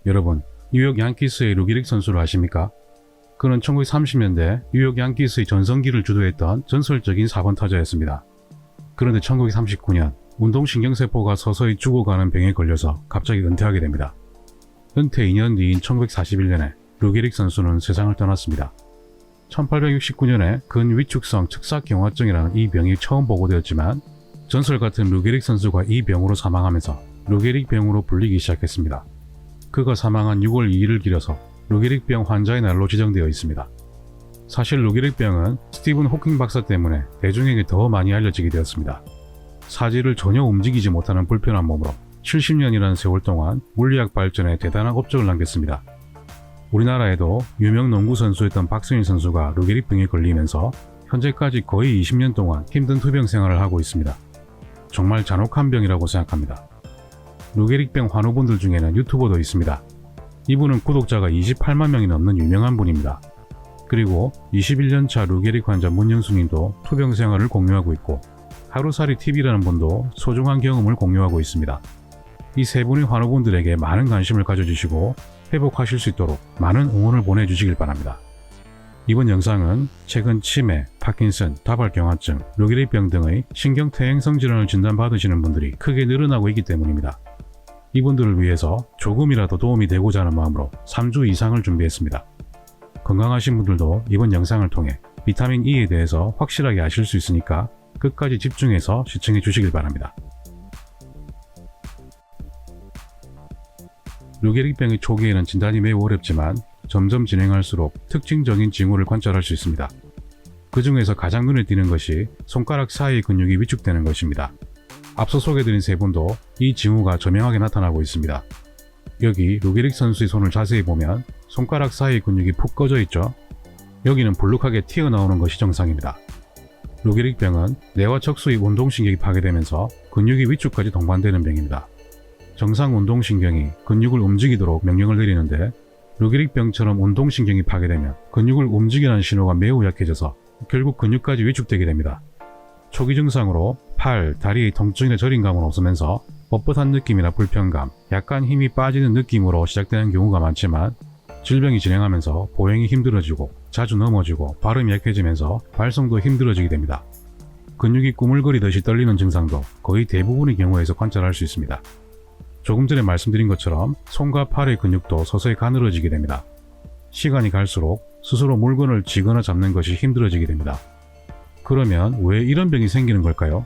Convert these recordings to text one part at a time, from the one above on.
여러분, 뉴욕 양키스의 루게릭 선수를 아십니까? 그는 1930년대 뉴욕 양키스의 전성기를 주도했던 전설적인 4번 타자였습니다. 그런데 1939년 운동신경세포가 서서히 죽어가는 병에 걸려서 갑자기 은퇴하게 됩니다. 은퇴 2년 뒤인 1941년에 루게릭 선수는 세상을 떠났습니다. 1869년에 근위축성 측사경화증이라는 이 병이 처음 보고되었지만 전설 같은 루게릭 선수가 이 병으로 사망하면서 루게릭 병으로 불리기 시작했습니다. 그가 사망한 6월 2일을 기려서 루게릭병 환자의 날로 지정되어 있습니다. 사실 루게릭병은 스티븐 호킹 박사 때문에 대중에게 더 많이 알려지게 되었습니다. 사지를 전혀 움직이지 못하는 불편한 몸으로 70년이라는 세월 동안 물리학 발전에 대단한 업적을 남겼습니다. 우리나라에도 유명 농구 선수였던 박승일 선수가 루게릭병에 걸리면서 현재까지 거의 20년 동안 힘든 투병 생활을 하고 있습니다. 정말 잔혹한 병이라고 생각합니다. 루게릭병 환우분들 중에는 유튜버도 있습니다. 이분은 구독자가 28만 명이 넘는 유명한 분입니다. 그리고 21년차 루게릭 환자 문영수님도 투병 생활을 공유하고 있고 하루살이 TV라는 분도 소중한 경험을 공유하고 있습니다. 이 세 분의 환우분들에게 많은 관심을 가져주시고 회복하실 수 있도록 많은 응원을 보내주시길 바랍니다. 이번 영상은 최근 치매, 파킨슨, 다발경화증, 루게릭병 등의 신경퇴행성 질환을 진단받으시는 분들이 크게 늘어나고 있기 때문입니다. 이분들을 위해서 조금이라도 도움이 되고자 하는 마음으로 3주 이상을 준비했습니다. 건강하신 분들도 이번 영상을 통해 비타민 E에 대해서 확실하게 아실 수 있으니까 끝까지 집중해서 시청해 주시길 바랍니다. 루게릭병의 초기에는 진단이 매우 어렵지만 점점 진행할수록 특징적인 징후를 관찰할 수 있습니다. 그 중에서 가장 눈에 띄는 것이 손가락 사이의 근육이 위축되는 것입니다. 앞서 소개드린 세 분도 이 징후가 저명하게 나타나고 있습니다. 여기 루게릭 선수의 손을 자세히 보면 손가락 사이의 근육이 푹 꺼져 있죠. 여기는 불룩하게 튀어나오는 것이 정상입니다. 루게릭병은 뇌와 척수의 운동신경이 파괴되면서 근육이 위축까지 동반되는 병입니다. 정상 운동신경이 근육을 움직이도록 명령을 내리는데 루게릭병처럼 운동신경이 파괴되면 근육을 움직이라는 신호가 매우 약해져서 결국 근육까지 위축되게 됩니다. 초기 증상으로 팔, 다리의 통증이나 저림감은 없으면서 뻣뻣한 느낌이나 불편감, 약간 힘이 빠지는 느낌으로 시작되는 경우가 많지만 질병이 진행하면서 보행이 힘들어지고 자주 넘어지고 발음이 약해지면서 발성도 힘들어지게 됩니다. 근육이 꾸물거리듯이 떨리는 증상도 거의 대부분의 경우에서 관찰할 수 있습니다. 조금 전에 말씀드린 것처럼 손과 팔의 근육도 서서히 가늘어지게 됩니다. 시간이 갈수록 스스로 물건을 쥐거나 잡는 것이 힘들어지게 됩니다. 그러면 왜 이런 병이 생기는 걸까요?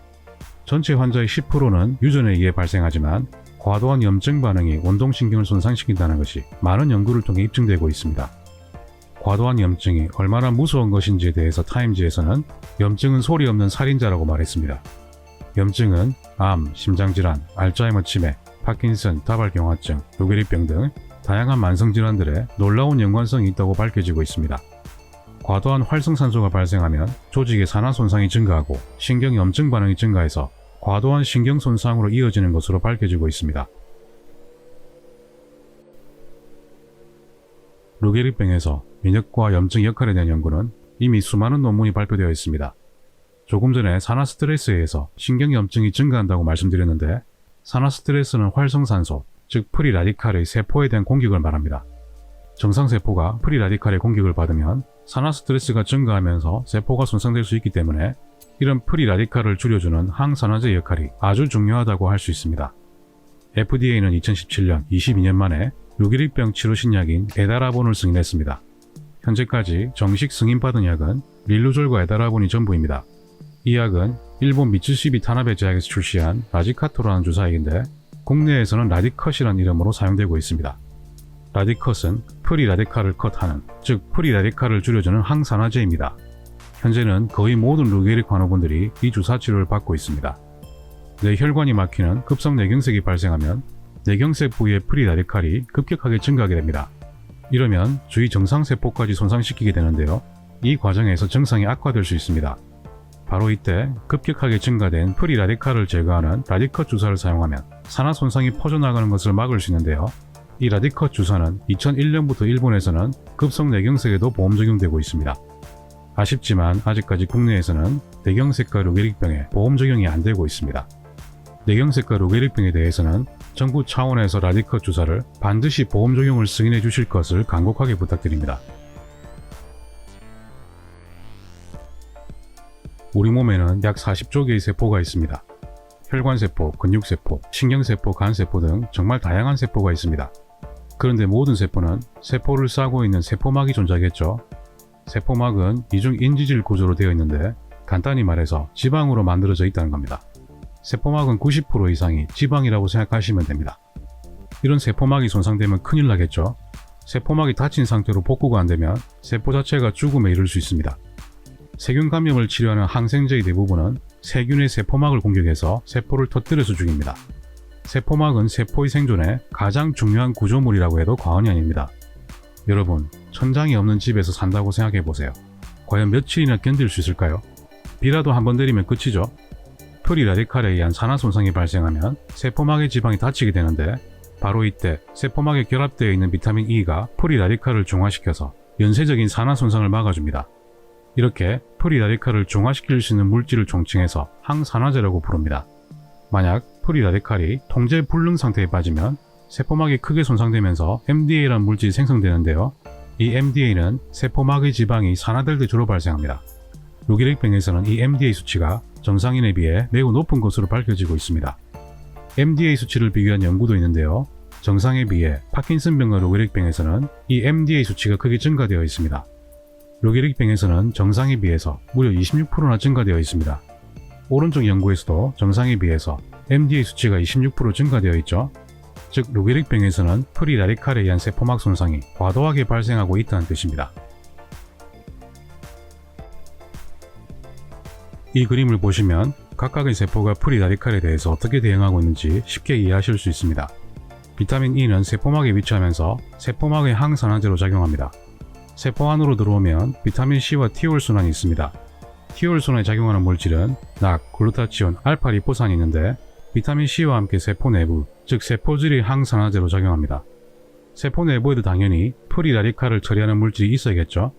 전체 환자의 10%는 유전에 의해 발생하지만 과도한 염증 반응이 운동신경을 손상시킨다는 것이 많은 연구를 통해 입증되고 있습니다. 과도한 염증이 얼마나 무서운 것인지에 대해서 타임지에서는 염증은 소리 없는 살인자라고 말했습니다. 염증은 암, 심장질환, 알츠하이머 치매, 파킨슨, 다발경화증, 루게릭병 등 다양한 만성질환들에 놀라운 연관성이 있다고 밝혀지고 있습니다. 과도한 활성산소가 발생하면 조직의 산화 손상이 증가하고 신경 염증 반응이 증가해서 과도한 신경 손상으로 이어지는 것으로 밝혀지고 있습니다. 루게릭병에서 면역과 염증 역할에 대한 연구는 이미 수많은 논문이 발표되어 있습니다. 조금 전에 산화 스트레스에 의해서 신경 염증이 증가한다고 말씀드렸는데 산화 스트레스는 활성산소, 즉 프리 라디칼의 세포에 대한 공격을 말합니다. 정상세포가 프리 라디칼의 공격을 받으면 산화 스트레스가 증가하면서 세포가 손상될 수 있기 때문에 이런 프리 라디칼을 줄여주는 항산화제 역할이 아주 중요하다고 할 수 있습니다. FDA는 2017년 22년 만에 루게릭병 치료 신약인 에다라본을 승인했습니다. 현재까지 정식 승인받은 약은 릴루졸과 에다라본이 전부입니다. 이 약은 일본 미츠시비 타나베 제약에서 출시한 라지카토라는 주사액인데 국내에서는 라디컷이라는 이름으로 사용되고 있습니다. 라디컷은 프리 라디칼을 컷하는, 즉 프리 라디칼을 줄여주는 항산화제입니다. 현재는 거의 모든 루게릭 환우분들이 이 주사 치료를 받고 있습니다. 뇌혈관이 막히는 급성 뇌경색이 발생하면 뇌경색 부위의 프리 라디칼이 급격하게 증가하게 됩니다. 이러면 주위 정상세포까지 손상시키게 되는데요. 이 과정에서 증상이 악화될 수 있습니다. 바로 이때 급격하게 증가된 프리 라디칼을 제거하는 라디컷 주사를 사용하면 산화 손상이 퍼져나가는 것을 막을 수 있는데요. 이 라디컷 주사는 2001년부터 일본에서는 급성 뇌경색에도 보험 적용되고 있습니다. 아쉽지만 아직까지 국내에서는 뇌경색과 루게릭병에 보험 적용이 안 되고 있습니다. 뇌경색과 루게릭병에 대해서는 정부 차원에서 라디컷 주사를 반드시 보험 적용을 승인해 주실 것을 간곡하게 부탁드립니다. 우리 몸에는 약 40조 개의 세포가 있습니다. 혈관세포, 근육세포, 신경세포, 간세포 등 정말 다양한 세포가 있습니다. 그런데 모든 세포는 세포를 싸고 있는 세포막이 존재하겠죠. 세포막은 이중 인지질 구조로 되어 있는데 간단히 말해서 지방으로 만들어져 있다는 겁니다. 세포막은 90% 이상이 지방이라고 생각하시면 됩니다. 이런 세포막이 손상되면 큰일 나겠죠. 세포막이 다친 상태로 복구가 안 되면 세포 자체가 죽음에 이를 수 있습니다. 세균 감염을 치료하는 항생제의 대부분은 세균의 세포막을 공격해서 세포를 터뜨려서 죽입니다. 세포막은 세포의 생존에 가장 중요한 구조물이라고 해도 과언이 아닙니다. 여러분, 천장이 없는 집에서 산다고 생각해보세요. 과연 며칠이나 견딜 수 있을까요? 비라도 한번 내리면 끝이죠. 프리 라디칼에 의한 산화 손상이 발생하면 세포막의 지방이 다치게 되는데 바로 이때 세포막에 결합되어 있는 비타민 E가 프리 라디칼을 중화시켜서 연쇄적인 산화 손상을 막아줍니다. 이렇게 프리 라디칼을 중화시킬 수 있는 물질을 총칭해서 항산화제라고 부릅니다. 만약 프리 라디칼이 통제 불능 상태에 빠지면 세포막이 크게 손상되면서 MDA라는 물질이 생성되는데요. 이 MDA는 세포막의 지방이 산화될 때 주로 발생합니다. 루게릭병에서는 이 MDA 수치가 정상인에 비해 매우 높은 것으로 밝혀지고 있습니다. MDA 수치를 비교한 연구도 있는데요. 정상에 비해 파킨슨병과 루게릭병에서는 이 MDA 수치가 크게 증가되어 있습니다. 루게릭병에서는 정상에 비해서 무려 26%나 증가되어 있습니다. 오른쪽 연구에서도 정상에 비해서 MDA 수치가 26% 증가되어 있죠. 즉 루게릭병에서는 프리 라디칼에 의한 세포막 손상이 과도하게 발생하고 있다는 뜻입니다. 이 그림을 보시면 각각의 세포가 프리 라디칼에 대해서 어떻게 대응하고 있는지 쉽게 이해하실 수 있습니다. 비타민 E는 세포막에 위치하면서 세포막의 항산화제로 작용합니다. 세포 안으로 들어오면 비타민 C와 티올 순환이 있습니다. 티올 순환에 작용하는 물질은 낙, 글루타치온, 알파 리포산이 있는데 비타민 C와 함께 세포 내부, 즉 세포질이 항산화제로 작용합니다. 세포 내부에도 당연히 프리 라디칼을 처리하는 물질이 있어야겠죠.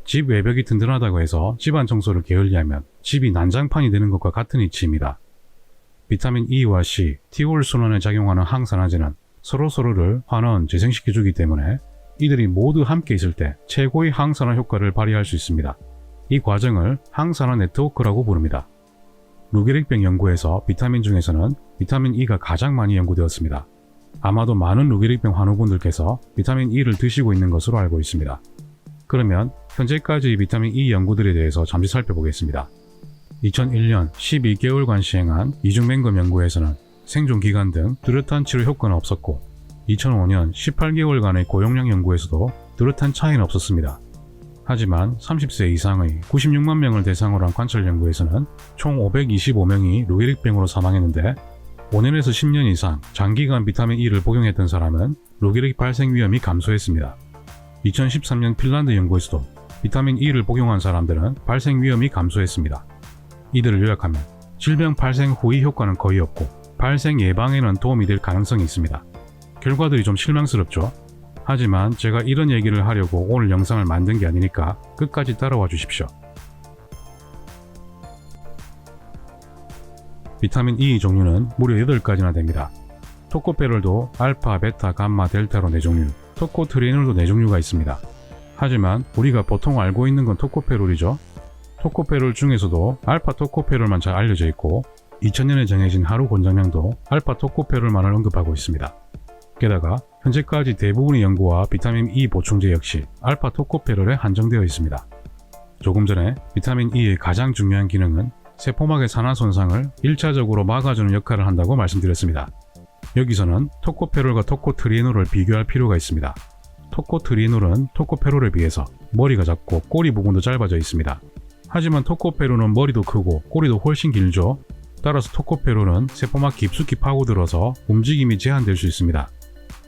집 외벽이 든든하다고 해서 집안 청소를 게을리하면 집이 난장판이 되는 것과 같은 이치입니다. 비타민 E와 C, 티올 순환에 작용하는 항산화제는 서로를 환원, 재생시켜주기 때문에 이들이 모두 함께 있을 때 최고의 항산화 효과를 발휘할 수 있습니다. 이 과정을 항산화 네트워크라고 부릅니다. 루게릭병 연구에서 비타민 중에서는 비타민 E가 가장 많이 연구되었습니다. 아마도 많은 루게릭병 환우분들께서 비타민 E를 드시고 있는 것으로 알고 있습니다. 그러면 현재까지의 비타민 E 연구들에 대해서 잠시 살펴보겠습니다. 2001년 12개월간 시행한 이중맹금 연구에서는 생존 기간 등 뚜렷한 치료 효과는 없었고 2005년 18개월간의 고용량 연구에서도 뚜렷한 차이는 없었습니다. 하지만 30세 이상의 96만 명을 대상으로 한 관찰 연구에서는 총 525명이 루게릭병으로 사망했는데 5년에서 10년 이상 장기간 비타민 E를 복용했던 사람은 루게릭 발생 위험이 감소했습니다. 2013년 핀란드 연구에서도 비타민 E를 복용한 사람들은 발생 위험이 감소했습니다. 이들을 요약하면 질병 발생 후의 효과는 거의 없고 발생 예방에는 도움이 될 가능성이 있습니다. 결과들이 좀 실망스럽죠? 하지만 제가 이런 얘기를 하려고 오늘 영상을 만든 게 아니니까 끝까지 따라와 주십시오. 비타민 E 종류는 무려 8가지나 됩니다. 토코페롤도 알파, 베타, 감마, 델타로 4종류, 토코트리에놀도 4종류가 있습니다. 하지만 우리가 보통 알고 있는 건 토코페롤이죠. 토코페롤 중에서도 알파 토코페롤만 잘 알려져 있고 2000년에 정해진 하루 권장량도 알파 토코페롤만을 언급하고 있습니다. 게다가 현재까지 대부분의 연구와 비타민 E 보충제 역시 알파 토코페롤에 한정되어 있습니다. 조금 전에 비타민 E의 가장 중요한 기능은 세포막의 산화 손상을 1차적으로 막아주는 역할을 한다고 말씀드렸습니다. 여기서는 토코페롤과 토코트리에놀을 비교할 필요가 있습니다. 토코트리에놀은 토코페롤에 비해서 머리가 작고 꼬리 부분도 짧아져 있습니다. 하지만 토코페롤은 머리도 크고 꼬리도 훨씬 길죠. 따라서 토코페롤은 세포막 깊숙이 파고들어서 움직임이 제한될 수 있습니다.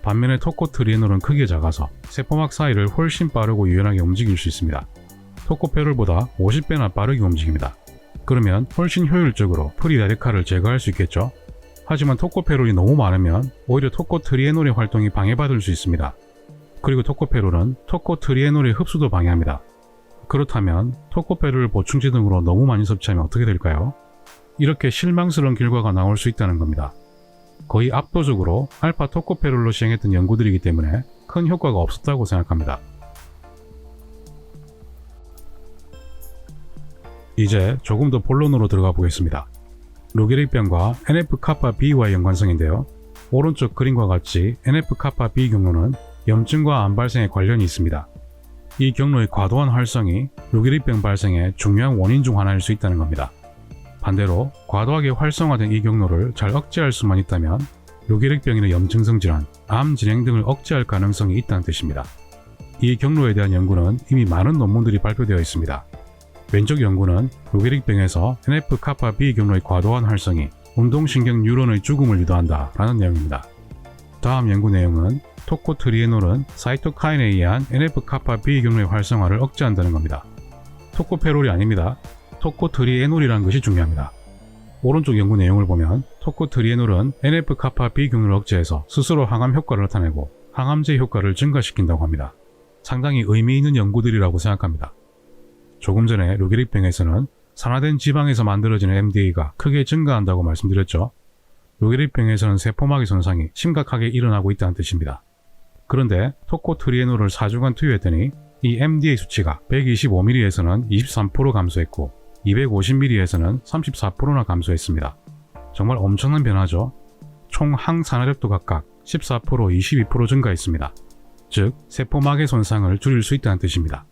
반면에 토코트리에놀은 크기가 작아서 세포막 사이를 훨씬 빠르고 유연하게 움직일 수 있습니다. 토코페롤보다 50배나 빠르게 움직입니다. 그러면 훨씬 효율적으로 프리 라디칼을 제거할 수 있겠죠? 하지만 토코페롤이 너무 많으면 오히려 토코트리에놀의 활동이 방해받을 수 있습니다. 그리고 토코페롤은 토코트리에놀의 흡수도 방해합니다. 그렇다면 토코페롤을 보충제 등으로 너무 많이 섭취하면 어떻게 될까요? 이렇게 실망스러운 결과가 나올 수 있다는 겁니다. 거의 압도적으로 알파 토코페롤로 시행했던 연구들이기 때문에 큰 효과가 없었다고 생각합니다. 이제 조금 더 본론으로 들어가 보겠습니다. 루게릭병과 NF-kappa-B와의 연관성인데요. 오른쪽 그림과 같이 NF-kappa-B 경로는 염증과 암 발생에 관련이 있습니다. 이 경로의 과도한 활성이 루게릭병 발생의 중요한 원인 중 하나일 수 있다는 겁니다. 반대로 과도하게 활성화된 이 경로를 잘 억제할 수만 있다면 루게릭병이나 염증성 질환, 암 진행 등을 억제할 가능성이 있다는 뜻입니다. 이 경로에 대한 연구는 이미 많은 논문들이 발표되어 있습니다. 왼쪽 연구는 루게릭병에서 NF-kappa-B 경로의 과도한 활성이 운동신경 뉴런의 죽음을 유도한다 라는 내용입니다. 다음 연구 내용은 토코트리에놀은 사이토카인에 의한 NF-kappa-B 경로의 활성화를 억제한다는 겁니다. 토코페롤이 아닙니다. 토코트리에놀이라는 것이 중요합니다. 오른쪽 연구 내용을 보면 토코트리에놀은 NF-kappa-B 경로를 억제해서 스스로 항암 효과를 나타내고 항암제 효과를 증가시킨다고 합니다. 상당히 의미 있는 연구들이라고 생각합니다. 조금 전에 루게릭병에서는 산화된 지방에서 만들어지는 MDA가 크게 증가한다고 말씀드렸죠. 루게릭병에서는 세포막의 손상이 심각하게 일어나고 있다는 뜻입니다. 그런데 토코트리에놀을 4주간 투여했더니 이 MDA 수치가 125ml에서는 23% 감소했고 250ml에서는 34%나 감소했습니다. 정말 엄청난 변화죠. 총 항산화력도 각각 14%, 22% 증가했습니다. 즉 세포막의 손상을 줄일 수 있다는 뜻입니다.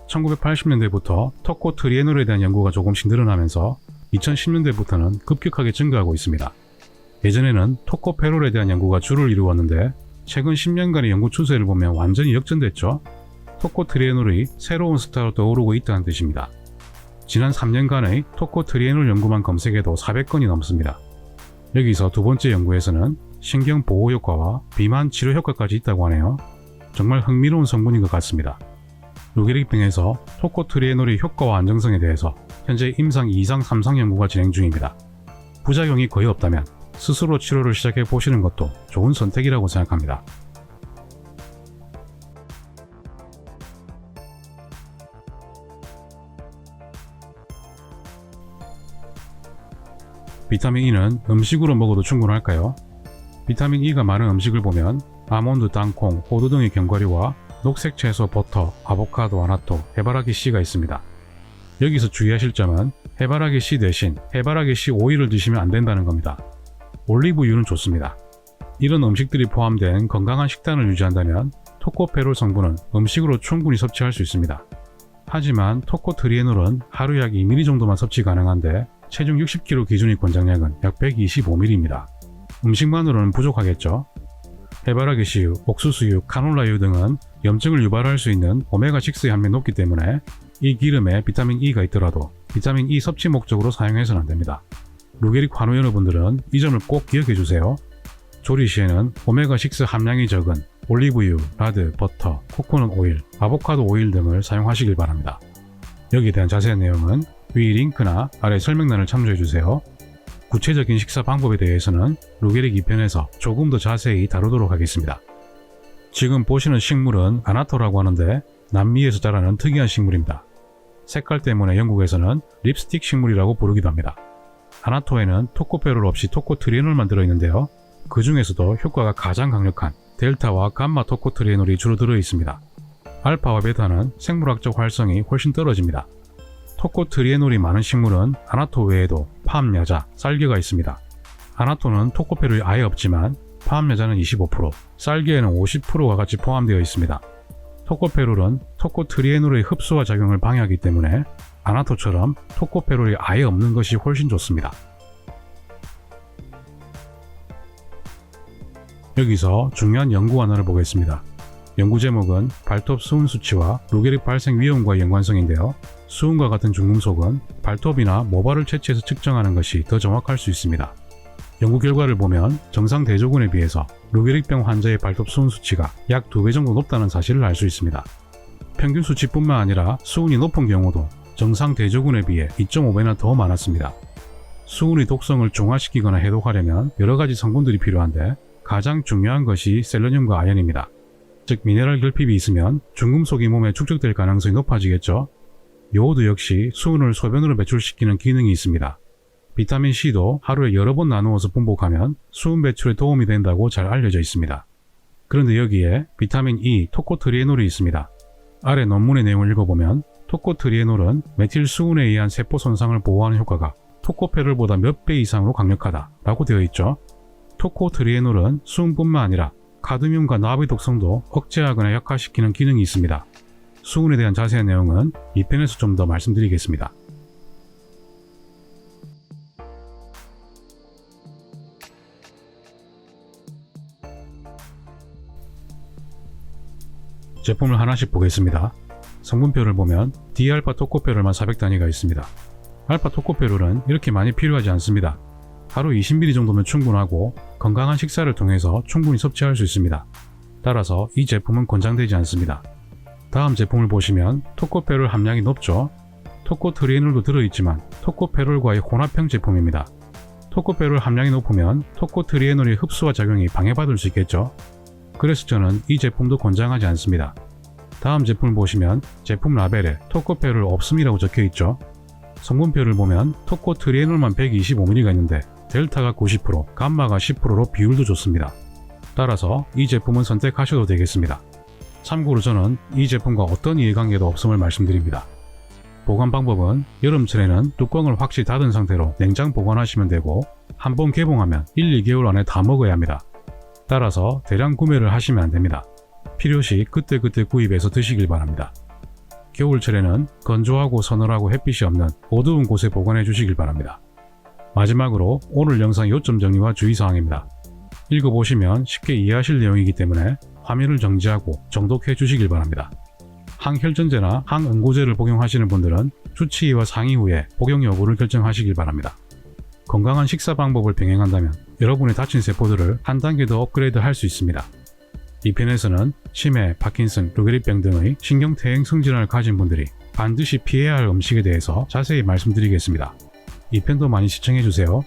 1980년대부터 토코트리에놀에 대한 연구가 조금씩 늘어나면서 2010년대부터는 급격하게 증가하고 있습니다. 예전에는 토코페롤에 대한 연구가 주를 이루었는데 최근 10년간의 연구 추세를 보면 완전히 역전됐죠. 토코트리에놀이 새로운 스타로 떠오르고 있다는 뜻입니다. 지난 3년간의 토코트리에놀 연구만 검색해도 400건이 넘습니다. 여기서 두 번째 연구에서는 신경 보호 효과와 비만 치료 효과까지 있다고 하네요. 정말 흥미로운 성분인 것 같습니다. 루게릭병에서 토코트리에놀의 효과와 안정성에 대해서 현재 임상 2상, 3상 연구가 진행 중입니다. 부작용이 거의 없다면 스스로 치료를 시작해 보시는 것도 좋은 선택이라고 생각합니다. 비타민 E는 음식으로 먹어도 충분할까요? 비타민 E가 많은 음식을 보면 아몬드, 땅콩, 호두 등의 견과류와 녹색 채소, 버터, 아보카도, 아나토, 해바라기 씨가 있습니다. 여기서 주의하실 점은 해바라기 씨 대신 해바라기 씨 오일을 드시면 안 된다는 겁니다. 올리브유는 좋습니다. 이런 음식들이 포함된 건강한 식단을 유지한다면 토코페롤 성분은 음식으로 충분히 섭취할 수 있습니다. 하지만 토코트리에놀은 하루 약 2ml 정도만 섭취 가능한데 체중 60kg 기준의 권장량은 약 125ml입니다. 음식만으로는 부족하겠죠? 해바라기 씨유, 옥수수유, 카놀라유 등은 염증을 유발할 수 있는 오메가6의 함량이 높기 때문에 이 기름에 비타민 E가 있더라도 비타민 E 섭취 목적으로 사용해서는 안됩니다. 루게릭 환우 여러분들은 이 점을 꼭 기억해 주세요. 조리 시에는 오메가6 함량이 적은 올리브유, 라드, 버터, 코코넛 오일, 아보카도 오일 등을 사용하시길 바랍니다. 여기에 대한 자세한 내용은 위 링크나 아래 설명란을 참조해 주세요. 구체적인 식사 방법에 대해서는 루게릭 2편에서 조금 더 자세히 다루도록 하겠습니다. 지금 보시는 식물은 아나토라고 하는데 남미에서 자라는 특이한 식물입니다. 색깔 때문에 영국에서는 립스틱 식물이라고 부르기도 합니다. 아나토에는 토코페롤 없이 토코트리에놀만 들어있는데요. 그 중에서도 효과가 가장 강력한 델타와 감마 토코트리에놀이 주로 들어있습니다. 알파와 베타는 생물학적 활성이 훨씬 떨어집니다. 토코트리에놀이 많은 식물은 아나토 외에도 파암야자, 쌀개가 있습니다. 아나토는 토코페롤이 아예 없지만 파암야자는 25%, 쌀개에는 50%가 같이 포함되어 있습니다. 토코페롤은 토코트리에놀의 흡수와 작용을 방해하기 때문에 아나토처럼 토코페롤이 아예 없는 것이 훨씬 좋습니다. 여기서 중요한 연구 하나를 보겠습니다. 연구 제목은 발톱 수은 수치와 루게릭 발생 위험과의 연관성인데요. 수은과 같은 중금속은 발톱이나 모발을 채취해서 측정하는 것이 더 정확할 수 있습니다. 연구 결과를 보면 정상 대조군에 비해서 루게릭병 환자의 발톱 수은 수치가 약 2배 정도 높다는 사실을 알 수 있습니다. 평균 수치뿐만 아니라 수은이 높은 경우도 정상 대조군에 비해 2.5배나 더 많았습니다. 수은의 독성을 중화시키거나 해독하려면 여러가지 성분들이 필요한데 가장 중요한 것이 셀레늄과 아연입니다. 즉 미네랄 결핍이 있으면 중금속이 몸에 축적될 가능성이 높아지겠죠. 요오드 역시 수은을 소변으로 배출시키는 기능이 있습니다. 비타민C도 하루에 여러 번 나누어서 분복하면 수은 배출에 도움이 된다고 잘 알려져 있습니다. 그런데 여기에 비타민 E, 토코트리에놀이 있습니다. 아래 논문의 내용을 읽어보면 토코트리에놀은 메틸수은에 의한 세포 손상을 보호하는 효과가 토코페롤보다 몇 배 이상으로 강력하다 라고 되어 있죠. 토코트리에놀은 수은뿐만 아니라 카드뮴과 납의 독성도 억제하거나 약화시키는 기능이 있습니다. 수은에 대한 자세한 내용은 이 편에서 좀 더 말씀드리겠습니다. 제품을 하나씩 보겠습니다. 성분표를 보면 D알파 토코페롤만 400단위가 있습니다. 알파 토코페롤은 이렇게 많이 필요하지 않습니다. 하루 20ml 정도면 충분하고 건강한 식사를 통해서 충분히 섭취할 수 있습니다. 따라서 이 제품은 권장되지 않습니다. 다음 제품을 보시면 토코페롤 함량이 높죠. 토코트리에놀도 들어있지만 토코페롤과의 혼합형 제품입니다. 토코페롤 함량이 높으면 토코트리에놀의 흡수와 작용이 방해받을 수 있겠죠. 그래서 저는 이 제품도 권장하지 않습니다. 다음 제품을 보시면 제품 라벨에 토코페롤 없음이라고 적혀있죠. 성분표를 보면 토코트리에놀만 125mg가 있는데 델타가 90%, 감마가 10%로 비율도 좋습니다. 따라서 이 제품은 선택하셔도 되겠습니다. 참고로 저는 이 제품과 어떤 이해관계도 없음을 말씀드립니다. 보관 방법은 여름철에는 뚜껑을 확실히 닫은 상태로 냉장 보관하시면 되고 한번 개봉하면 1, 2개월 안에 다 먹어야 합니다. 따라서 대량 구매를 하시면 안됩니다. 필요시 그때그때 구입해서 드시길 바랍니다. 겨울철에는 건조하고 서늘하고 햇빛이 없는 어두운 곳에 보관해 주시길 바랍니다. 마지막으로 오늘 영상 요점 정리와 주의사항입니다. 읽어보시면 쉽게 이해하실 내용이기 때문에 화면을 정지하고 정독해 주시길 바랍니다. 항혈전제나 항응고제를 복용하시는 분들은 주치의와 상의 후에 복용 여부를 결정하시길 바랍니다. 건강한 식사 방법을 병행한다면 여러분의 다친 세포들을 한 단계 더 업그레이드 할 수 있습니다. 이 편에서는 치매, 파킨슨, 루게릭병 등의 신경퇴행 성질환을 가진 분들이 반드시 피해야 할 음식에 대해서 자세히 말씀드리겠습니다. 이 편도 많이 시청해주세요.